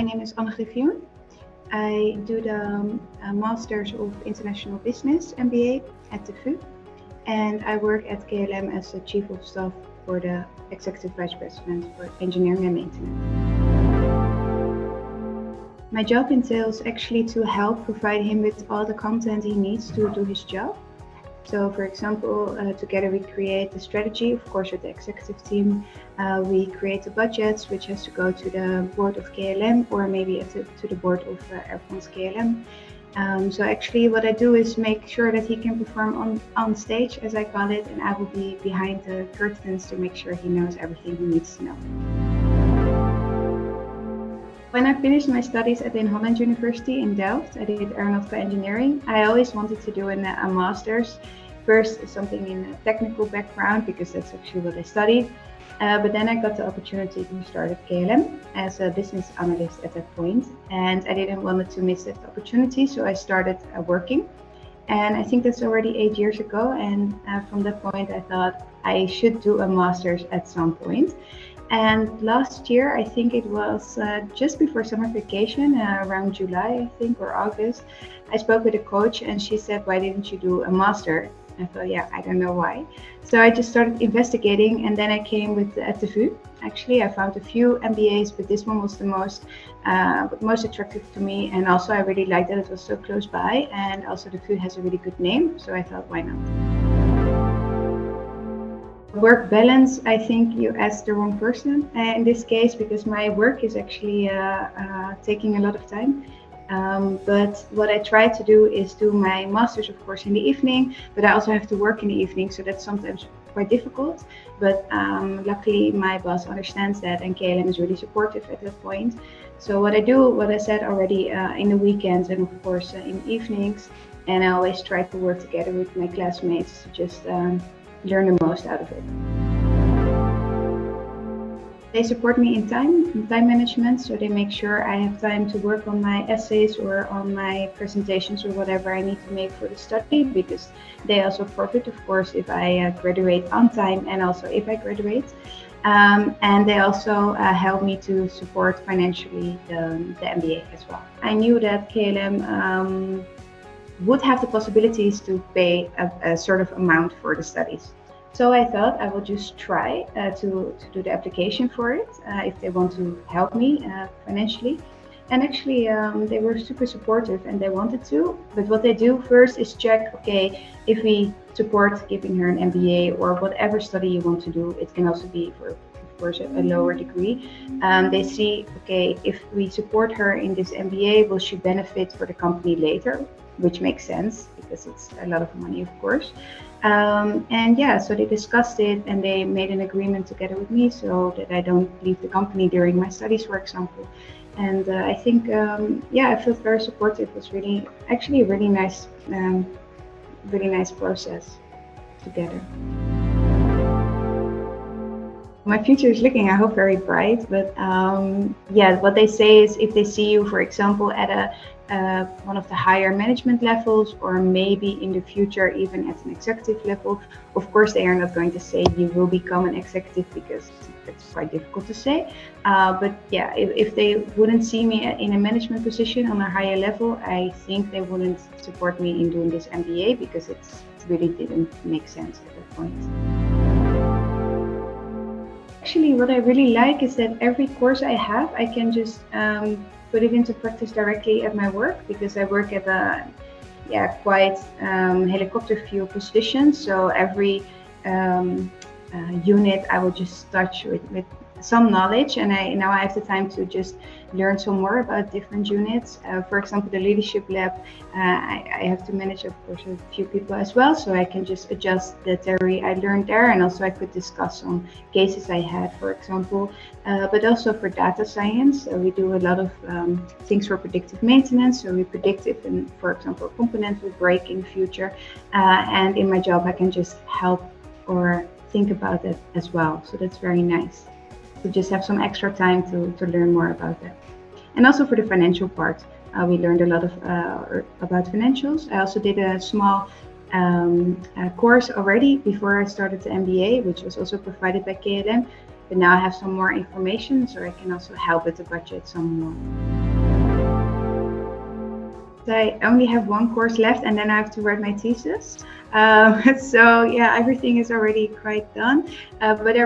My name is Griffioen. I do the Masters of International Business MBA at the VU, and I work at KLM as the Chief of Staff for the Executive Vice President for Engineering and Maintenance. My job entails actually to help provide him with all the content he needs to do his job. So, for example, together we create the strategy, of course, with the executive team. We create the budgets, which has to go to the board of KLM or maybe to the board of Air France KLM. So actually what I do is make sure that he can perform on stage, as I call it, and I will be behind the curtains to make sure he knows everything he needs to know. When I finished my studies at Vrije Universiteit in Delft, I did aeronautical engineering. I always wanted to do a master's. First, something in a technical background, because that's actually what I studied. But then I got the opportunity to start at KLM as a business analyst at that point. And I didn't want to miss that opportunity, so I started working. And I think that's already 8 years ago. And from that point, I thought I should do a master's at some point. And last year, I think it was just before summer vacation, around July, I think, or August, I spoke with a coach and she said, "Why didn't you do a master?" I thought, yeah, I don't know why. So I just started investigating, and then I came at the VU. Actually, I found a few MBAs, but this one was the most attractive to me. And also I really liked that it was so close by, and also the VU has a really good name. So I thought, why not? Work balance, I think you asked the wrong person in this case, because my work is actually taking a lot of time. But what I try to do is do my master's, of course, in the evening, but I also have to work in the evening, so that's sometimes quite difficult. But luckily my boss understands that, and KLM is really supportive at that point. So what I do, what I said already, in the weekends and of course in evenings, and I always try to work together with my classmates to just learn the most out of it. They support me in time management, so they make sure I have time to work on my essays or on my presentations or whatever I need to make for the study, because they also profit, of course, if I graduate on time and also if I graduate. And they also help me to support financially the MBA as well. I knew that KLM would have the possibilities to pay a sort of amount for the studies. So I thought I will just try to do the application for it if they want to help me financially. And actually they were super supportive and they wanted to, but what they do first is check, okay, if we support giving her an MBA or whatever study you want to do, it can also be for, of course, a lower degree. They see, okay, if we support her in this MBA, will she benefit for the company later? Which makes sense because it's a lot of money, of course. And yeah, so they discussed it and they made an agreement together with me so that I don't leave the company during my studies, for example. And I think, yeah, I felt very supportive. It was really, actually a really nice process together. My future is looking, I hope, very bright, but yeah, what they say is if they see you, for example, at one of the higher management levels, or maybe in the future even at an executive level, of course they are not going to say you will become an executive, because it's quite difficult to say. But yeah, if they wouldn't see me in a management position on a higher level, I think they wouldn't support me in doing this MBA, because it really didn't make sense at that point. Actually, what I really like is that every course I have, I can just put it into practice directly at my work, because I work at a quite helicopter view position. So every unit I will just touch with some knowledge, and now I have the time to just learn some more about different units. For example, the leadership lab, I have to manage, of course, a few people as well, so I can just adjust the theory I learned there, and also I could discuss some cases I had, for example. But also for data science, we do a lot of things for predictive maintenance. So we predict if, for example, a component will break in the future, and in my job I can just help or think about it as well. So that's very nice to just have some extra time to learn more about that. And also for the financial part, we learned a lot of about financials. I also did a small course already before I started the MBA, which was also provided by KLM. but now I have some more information, so I can also help with the budget some more. I only have one course left, and then I have to write my thesis. So yeah, everything is already quite done. But what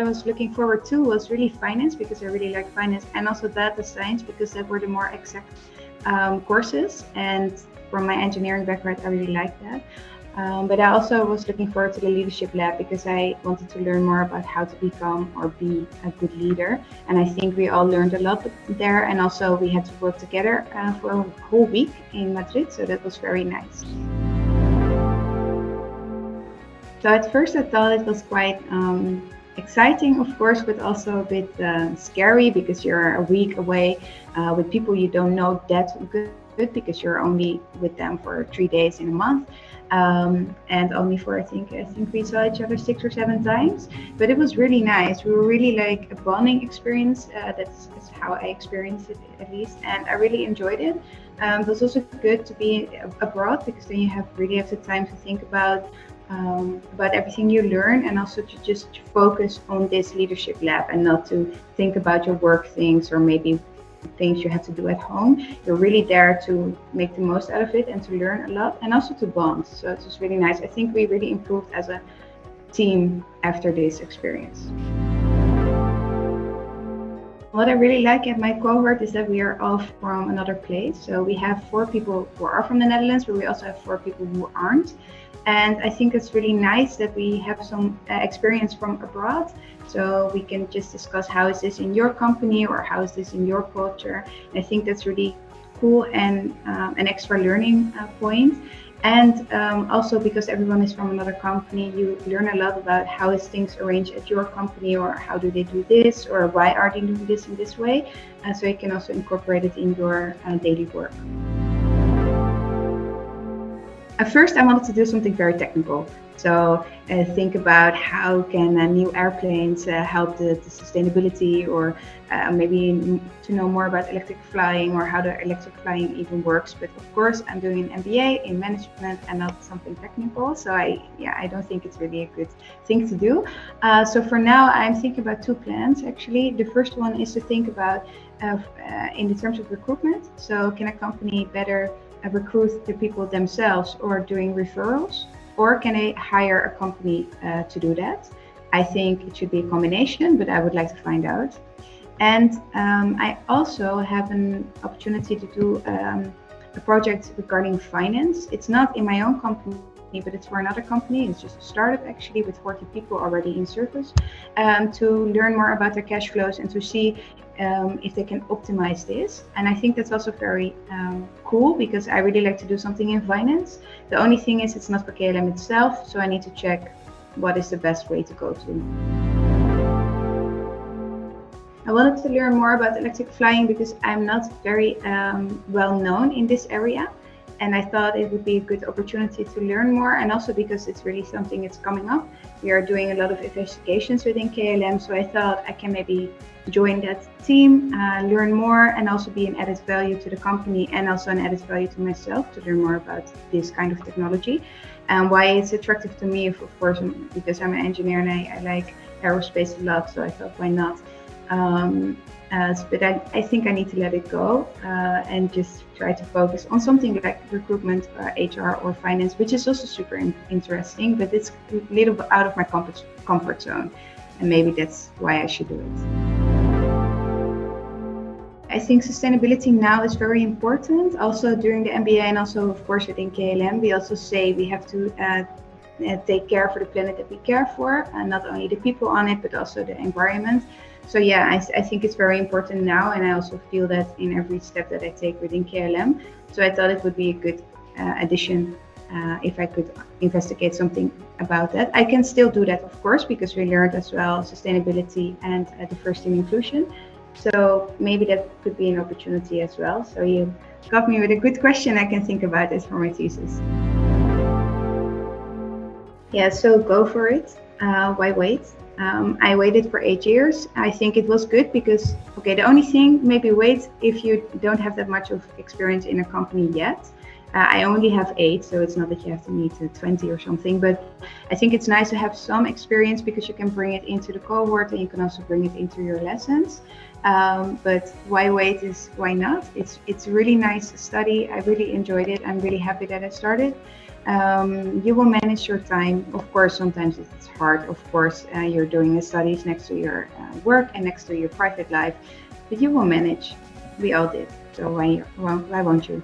I was looking forward to was really finance, because I really like finance, and also data science, because that were the more exact courses. And from my engineering background, I really like that. But I also was looking forward to the leadership lab, because I wanted to learn more about how to become or be a good leader. And I think we all learned a lot there. And also we had to work together for a whole week in Madrid. So that was very nice. So at first I thought it was quite exciting, of course, but also a bit scary, because you're a week away with people you don't know that good, because you're only with them for 3 days in a month. And only for I think we saw each other 6 or 7 times, but it was really nice. We were really like a bonding experience. That's how I experienced it, at least, and I really enjoyed it. It was also good to be abroad, because then you really have the time to think about everything you learn, and also to just focus on this leadership lab and not to think about your work things or maybe things you have to do at home. You're really there to make the most out of it and to learn a lot, and also to bond. So it was really nice. I think we really improved as a team after this experience. What I really like at my cohort is that we are all from another place. So we have 4 people who are from the Netherlands, but we also have 4 people who aren't. And I think it's really nice that we have some experience from abroad. So we can just discuss, how is this in your company, or how is this in your culture? And I think that's really cool and an extra learning point. And also because everyone is from another company, you learn a lot about how is things arranged at your company, or how do they do this, or why are they doing this in this way? So you can also incorporate it in your daily work. At first, I wanted to do something very technical. So think about how can new airplanes help the sustainability, or maybe to know more about electric flying, or how the electric flying even works. But of course, I'm doing an MBA in management and not something technical. So I don't think it's really a good thing to do. So for now, I'm thinking about 2 plans, actually. The first one is to think about in the terms of recruitment. So can a company better recruit the people themselves, or doing referrals, or can I hire a company to do that? I think it should be a combination, but I would like to find out. And I also have an opportunity to do a project regarding finance. It's not in my own company, but it's for another company. It's just a startup, actually, with 40 people already in service, to learn more about their cash flows and to see if they can optimize this. And I think that's also very cool, because I really like to do something in finance. The only thing is, it's not for KLM itself, so I need to check what is the best way to go to. I wanted to learn more about electric flying, because I'm not very well known in this area. And I thought it would be a good opportunity to learn more, and also because it's really something that's coming up. We are doing a lot of investigations within KLM, so I thought I can maybe join that team, learn more, and also be an added value to the company, and also an added value to myself to learn more about this kind of technology. And why it's attractive to me, of course, because I'm an engineer and I like aerospace a lot, so I thought, why not? But I think I need to let it go and just try to focus on something like recruitment, HR, or finance, which is also super interesting, but it's a little bit out of my comfort zone. And maybe that's why I should do it. I think sustainability now is very important. Also during the MBA, and also of course within KLM, we also say we have to take care for the planet that we care for, and not only the people on it, but also the environment. So yeah, I think it's very important now, and I also feel that in every step that I take within KLM. So I thought it would be a good addition if I could investigate something about that. I can still do that, of course, because we learned as well sustainability and diversity and inclusion. So maybe that could be an opportunity as well. So you got me with a good question. I can think about it for my thesis. Yeah, so go for it. Why wait? I waited for 8 years. I think it was good because, okay, the only thing, maybe wait if you don't have that much of experience in a company yet. I only have 8, so it's not that you have to meet 20 or something, but I think it's nice to have some experience because you can bring it into the cohort and you can also bring it into your lessons. But why wait is why not? It's really nice study. I really enjoyed it. I'm really happy that I started. You will manage your time. Of course, sometimes it's hard. Of course, you're doing the studies next to your work and next to your private life, but you will manage. We all did. So why won't you?